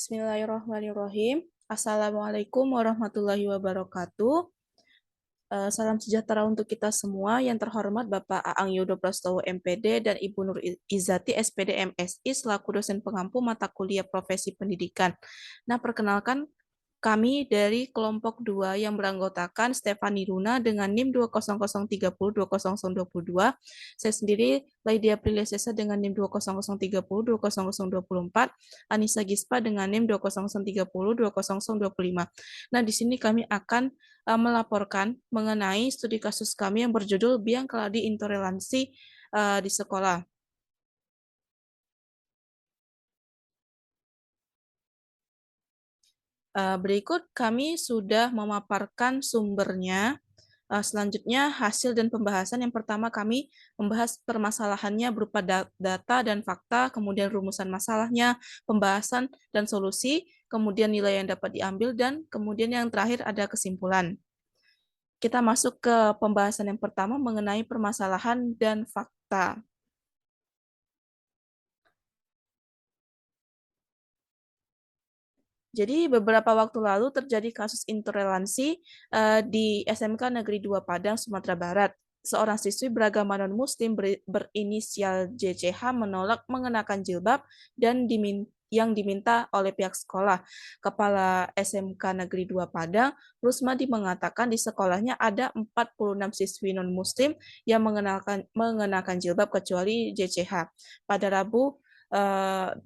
Bismillahirrahmanirrahim. Assalamualaikum warahmatullahi wabarakatuh. Salam sejahtera untuk kita semua. Yang terhormat Bapak Aang Yudo Prastowo MPD dan Ibu Nur Izati SPD MSI selaku dosen pengampu mata kuliah profesi pendidikan. Nah, perkenalkan kami dari kelompok 2 yang beranggotakan Stefani Luna dengan NIM 20030200022. Saya sendiri Laidia Aprilia Sesa dengan NIM 20030200024. Anissa Gispa dengan NIM 20030200025. Nah, di sini kami akan melaporkan mengenai studi kasus kami yang berjudul Biang Keladi Intoleransi di sekolah. Berikut kami sudah memaparkan sumbernya. Selanjutnya hasil dan pembahasan. Yang pertama kami membahas permasalahannya berupa data dan fakta, kemudian rumusan masalahnya, pembahasan dan solusi, kemudian nilai yang dapat diambil, dan kemudian yang terakhir ada kesimpulan. Kita masuk ke pembahasan yang pertama mengenai permasalahan dan fakta. Jadi beberapa waktu lalu terjadi kasus intoleransi di SMK Negeri 2 Padang, Sumatera Barat. Seorang siswi beragama non-muslim berinisial JCH menolak mengenakan jilbab dan yang diminta oleh pihak sekolah. Kepala SMK Negeri 2 Padang, Rusmadi, mengatakan di sekolahnya ada 46 siswi non-muslim yang mengenakan jilbab kecuali JCH. Pada Rabu,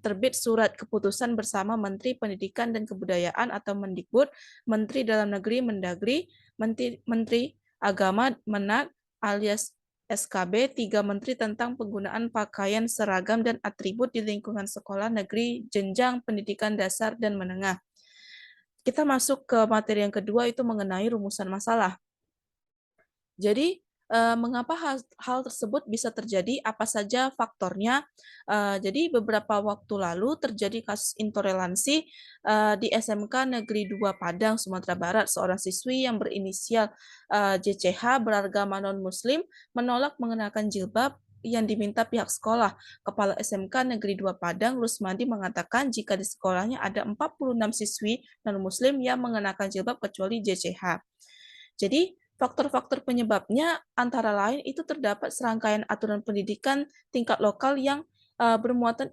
terbit surat keputusan bersama Menteri Pendidikan dan Kebudayaan atau Mendikbud, Menteri Dalam Negeri Mendagri, Menteri Agama Menak alias SKB, 3 menteri tentang penggunaan pakaian seragam dan atribut di lingkungan sekolah negeri jenjang pendidikan dasar dan menengah. Kita masuk ke materi yang kedua, itu mengenai rumusan masalah. Jadi, mengapa hal tersebut bisa terjadi? Apa saja faktornya? Jadi, beberapa waktu lalu terjadi kasus intoleransi di SMK Negeri 2 Padang, Sumatera Barat. Seorang siswi yang berinisial JCH beragama non-muslim menolak mengenakan jilbab yang diminta pihak sekolah. Kepala SMK Negeri 2 Padang, Rusmadi, mengatakan jika di sekolahnya ada 46 siswi non-muslim yang mengenakan jilbab kecuali JCH. Jadi, faktor-faktor penyebabnya antara lain itu terdapat serangkaian aturan pendidikan tingkat lokal yang bermuatan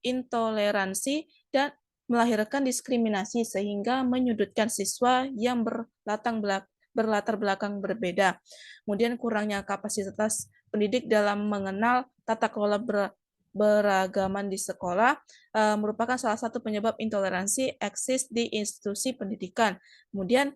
intoleransi dan melahirkan diskriminasi sehingga menyudutkan siswa yang berlatar belakang berbeda. Kemudian kurangnya kapasitas pendidik dalam mengenal tata kelola beragaman di sekolah merupakan salah satu penyebab intoleransi eksis di institusi pendidikan. Kemudian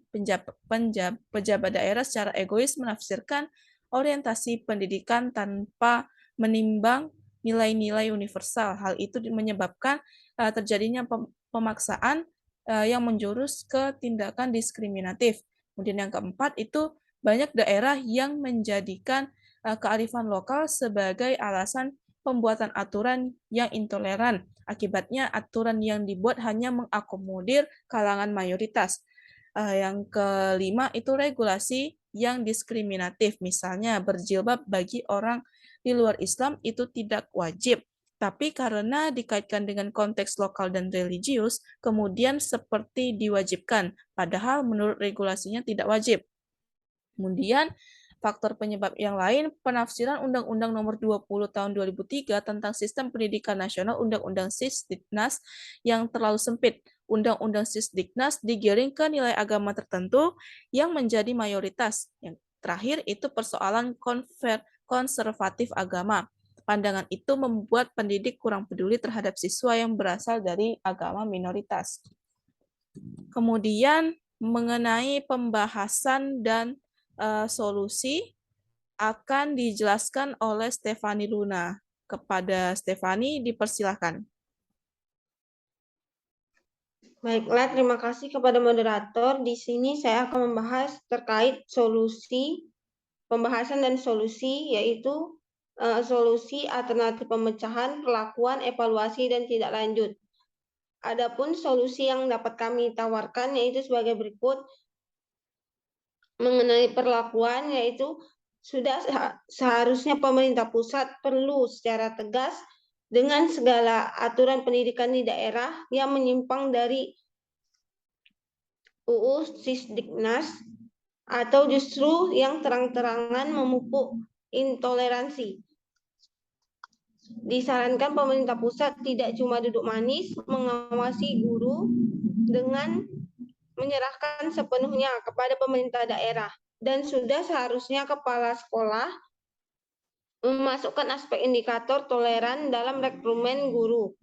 pejabat daerah secara egois menafsirkan orientasi pendidikan tanpa menimbang nilai-nilai universal. Hal itu menyebabkan terjadinya pemaksaan yang menjurus ke tindakan diskriminatif. Kemudian yang keempat itu banyak daerah yang menjadikan kearifan lokal sebagai alasan pembuatan aturan yang intoleran. Akibatnya aturan yang dibuat hanya mengakomodir kalangan mayoritas. Yang kelima itu regulasi yang diskriminatif. Misalnya berjilbab bagi orang di luar Islam itu tidak wajib. Tapi karena dikaitkan dengan konteks lokal dan religius, kemudian seperti diwajibkan. Padahal menurut regulasinya tidak wajib. Kemudian faktor penyebab yang lain, penafsiran Undang-Undang Nomor 20 Tahun 2003 tentang Sistem Pendidikan Nasional, Undang-Undang Sisdiknas yang terlalu sempit. Undang-Undang Sisdiknas digiring ke nilai agama tertentu yang menjadi mayoritas. Yang terakhir itu persoalan konservatif agama. Pandangan itu membuat pendidik kurang peduli terhadap siswa yang berasal dari agama minoritas. Kemudian mengenai pembahasan dan solusi akan dijelaskan oleh Stefani Luna. Kepada Stefani, dipersilahkan. Baiklah, terima kasih kepada moderator. Di sini saya akan membahas terkait solusi, pembahasan dan solusi, yaitu solusi alternatif pemecahan, perlakuan, evaluasi, dan tindak lanjut. Adapun solusi yang dapat kami tawarkan yaitu sebagai berikut. Mengenai perlakuan, yaitu sudah seharusnya pemerintah pusat perlu secara tegas dengan segala aturan pendidikan di daerah yang menyimpang dari UU Sisdiknas atau justru yang terang-terangan memupuk intoleransi. Disarankan pemerintah pusat tidak cuma duduk manis mengawasi guru dengan menyerahkan sepenuhnya kepada pemerintah daerah, dan sudah seharusnya kepala sekolah memasukkan aspek indikator toleran dalam rekrutmen guru,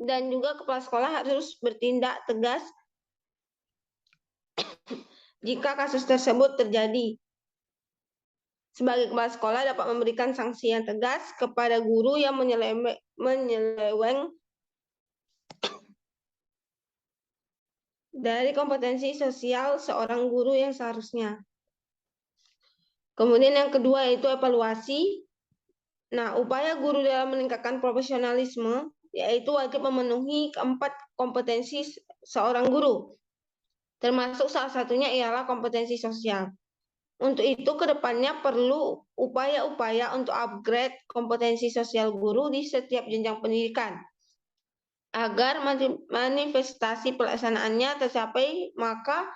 dan juga kepala sekolah harus bertindak tegas jika kasus tersebut terjadi. Sebagai kepala sekolah dapat memberikan sanksi yang tegas kepada guru yang menyeleweng dari kompetensi sosial seorang guru yang seharusnya. Kemudian yang kedua yaitu evaluasi. Nah, upaya guru dalam meningkatkan profesionalisme yaitu wajib memenuhi keempat kompetensi seorang guru, termasuk salah satunya ialah kompetensi sosial. Untuk itu, kedepannya perlu upaya-upaya untuk upgrade kompetensi sosial guru di setiap jenjang pendidikan. Agar manifestasi pelaksanaannya tercapai, maka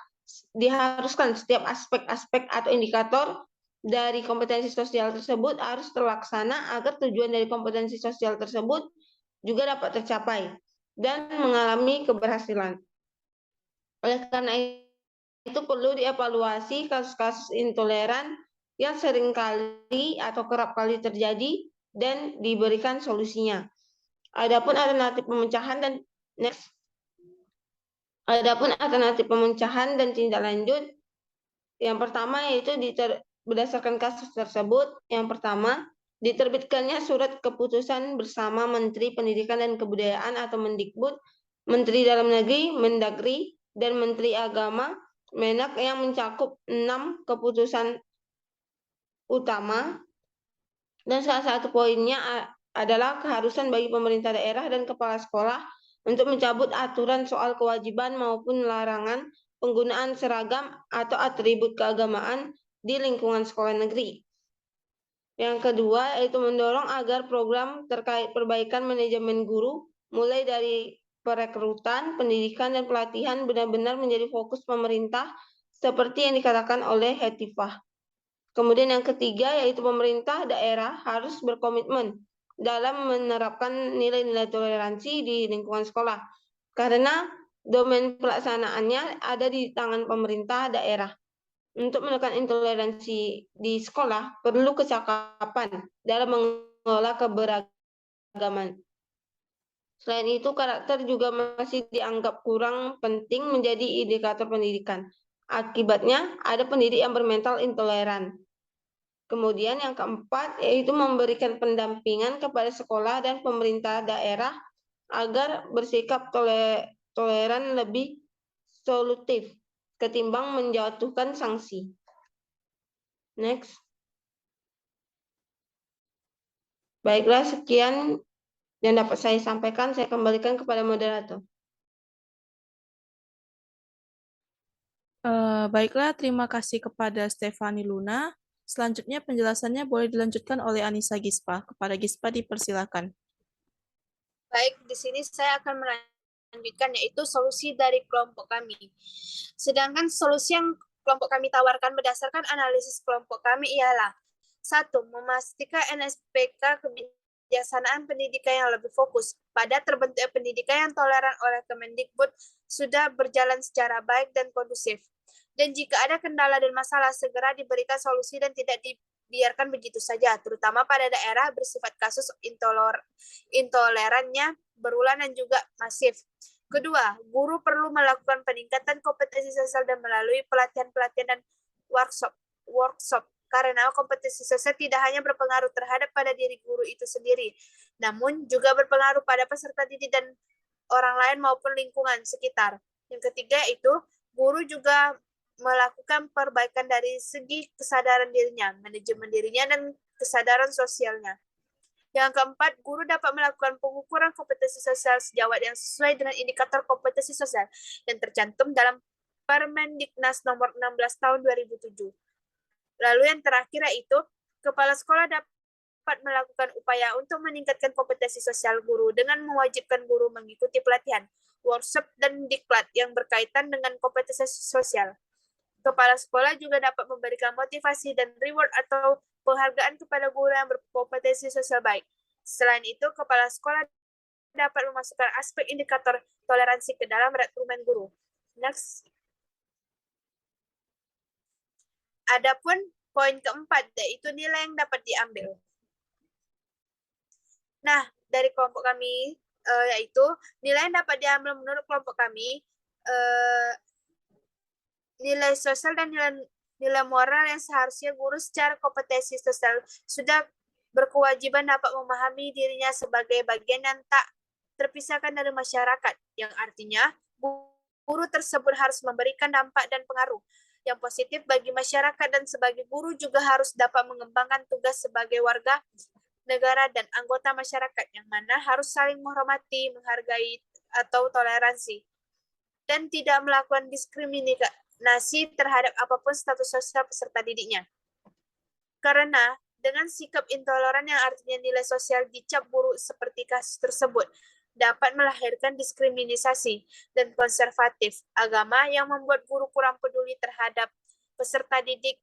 diharuskan setiap aspek-aspek atau indikator dari kompetensi sosial tersebut harus terlaksana agar tujuan dari kompetensi sosial tersebut juga dapat tercapai dan mengalami keberhasilan. Oleh karena itu perlu dievaluasi kasus-kasus intoleran yang seringkali atau kerap kali terjadi dan diberikan solusinya. Adapun alternatif pemecahan dan tindak lanjut, yang pertama yaitu berdasarkan kasus tersebut, yang pertama diterbitkannya surat keputusan bersama Menteri Pendidikan dan Kebudayaan atau Mendikbud, Menteri Dalam Negeri, Mendagri, dan Menteri Agama, Menak, yang mencakup 6 keputusan utama, dan salah satu poinnya adalah keharusan bagi pemerintah daerah dan kepala sekolah untuk mencabut aturan soal kewajiban maupun larangan penggunaan seragam atau atribut keagamaan di lingkungan sekolah negeri. Yang kedua yaitu mendorong agar program terkait perbaikan manajemen guru mulai dari perekrutan, pendidikan, dan pelatihan benar-benar menjadi fokus pemerintah seperti yang dikatakan oleh Hetifah. Kemudian yang ketiga yaitu pemerintah daerah harus berkomitmen dalam menerapkan nilai-nilai toleransi di lingkungan sekolah, karena domain pelaksanaannya ada di tangan pemerintah daerah. Untuk menekan intoleransi di sekolah, perlu kecakapan dalam mengelola keberagaman. Selain itu, karakter juga masih dianggap kurang penting menjadi indikator pendidikan. Akibatnya, ada pendidik yang bermental intoleran. Kemudian yang keempat, yaitu memberikan pendampingan kepada sekolah dan pemerintah daerah agar bersikap toleran lebih solutif ketimbang menjatuhkan sanksi. Next. Baiklah, sekian yang dapat saya sampaikan. Saya kembalikan kepada moderator. Baiklah, terima kasih kepada Stefani Luna. Selanjutnya penjelasannya boleh dilanjutkan oleh Anissa Gispa. Kepada Gispa dipersilakan. Baik, di sini saya akan melanjutkan yaitu solusi dari kelompok kami. Sedangkan solusi yang kelompok kami tawarkan berdasarkan analisis kelompok kami ialah 1. Memastikan NSPK kebijaksanaan pendidikan yang lebih fokus pada terbentuknya pendidikan yang toleran oleh Kemendikbud sudah berjalan secara baik dan kondusif. Dan jika ada kendala dan masalah, segera diberikan solusi dan tidak dibiarkan begitu saja, terutama pada daerah bersifat kasus intolerannya berulang dan juga masif. Kedua, guru perlu melakukan peningkatan kompetensi sosial dan melalui pelatihan-pelatihan dan workshop karena kompetensi sosial tidak hanya berpengaruh terhadap pada diri guru itu sendiri, namun juga berpengaruh pada peserta didik dan orang lain maupun lingkungan sekitar. Yang ketiga itu, guru juga melakukan perbaikan dari segi kesadaran dirinya, manajemen dirinya, dan kesadaran sosialnya. Yang keempat, guru dapat melakukan pengukuran kompetensi sosial sejawat yang sesuai dengan indikator kompetensi sosial yang tercantum dalam Permendiknas nomor 16 tahun 2007. Lalu yang terakhir yaitu, kepala sekolah dapat dapat melakukan upaya untuk meningkatkan kompetensi sosial guru dengan mewajibkan guru mengikuti pelatihan, workshop, dan diklat yang berkaitan dengan kompetensi sosial. Kepala sekolah juga dapat memberikan motivasi dan reward atau penghargaan kepada guru yang berkompetensi sosial baik. Selain itu, kepala sekolah dapat memasukkan aspek indikator toleransi ke dalam rekrutmen guru. Next. Adapun poin keempat, yaitu nilai yang dapat diambil. Nah, dari kelompok kami, yaitu nilai yang dapat diambil menurut kelompok kami, nilai sosial dan nilai moral yang seharusnya guru secara kompetensi sosial sudah berkewajiban dapat memahami dirinya sebagai bagian yang tak terpisahkan dari masyarakat, yang artinya guru tersebut harus memberikan dampak dan pengaruh yang positif bagi masyarakat, dan sebagai guru juga harus dapat mengembangkan tugas sebagai warga negara dan anggota masyarakat yang mana harus saling menghormati, menghargai, atau toleransi, dan tidak melakukan diskriminasi terhadap apapun status sosial peserta didiknya. Karena dengan sikap intoleran yang artinya nilai sosial dicap buruk seperti kasus tersebut, dapat melahirkan diskriminasi dan konservatif agama yang membuat guru kurang peduli terhadap peserta didik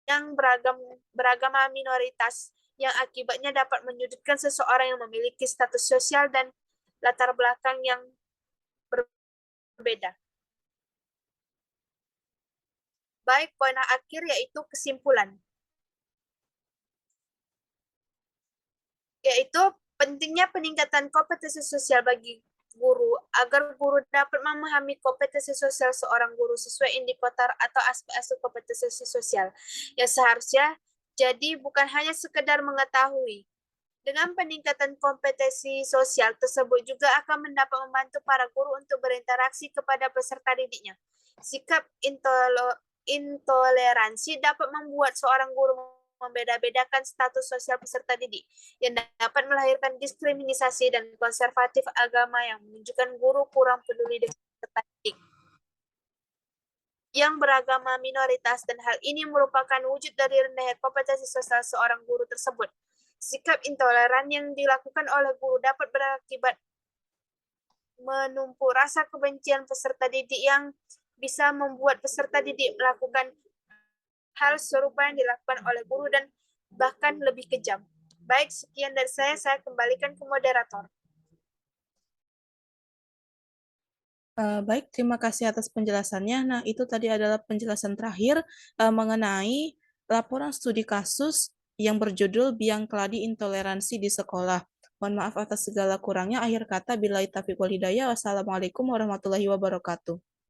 yang beragama minoritas, yang akibatnya dapat menyudutkan seseorang yang memiliki status sosial dan latar belakang yang berbeda. Baik, poin akhir yaitu kesimpulan. Yaitu pentingnya peningkatan kompetensi sosial bagi guru agar guru dapat memahami kompetensi sosial seorang guru sesuai indikator atau aspek-aspek kompetensi sosial yang seharusnya jadi bukan hanya sekedar mengetahui. Dengan peningkatan kompetensi sosial tersebut juga akan mendapat membantu para guru untuk berinteraksi kepada peserta didiknya. Sikap intoleransi dapat membuat seorang guru membeda-bedakan status sosial peserta didik yang dapat melahirkan diskriminasi dan konservatif agama yang menunjukkan guru kurang peduli dengan peserta didik yang beragama minoritas, dan hal ini merupakan wujud dari rendahnya kompetensi sosial seorang guru tersebut. Sikap intoleran yang dilakukan oleh guru dapat berakibat menumpuk rasa kebencian peserta didik yang bisa membuat peserta didik melakukan hal serupa yang dilakukan oleh guru dan bahkan lebih kejam. Baik, sekian dari saya kembalikan ke moderator. Baik, terima kasih atas penjelasannya. Nah, itu tadi adalah penjelasan terakhir mengenai laporan studi kasus yang berjudul Biang Keladi Intoleransi di Sekolah. Mohon maaf atas segala kurangnya. Akhir kata, billahi taufiq wal hidayah. Wassalamualaikum warahmatullahi wabarakatuh.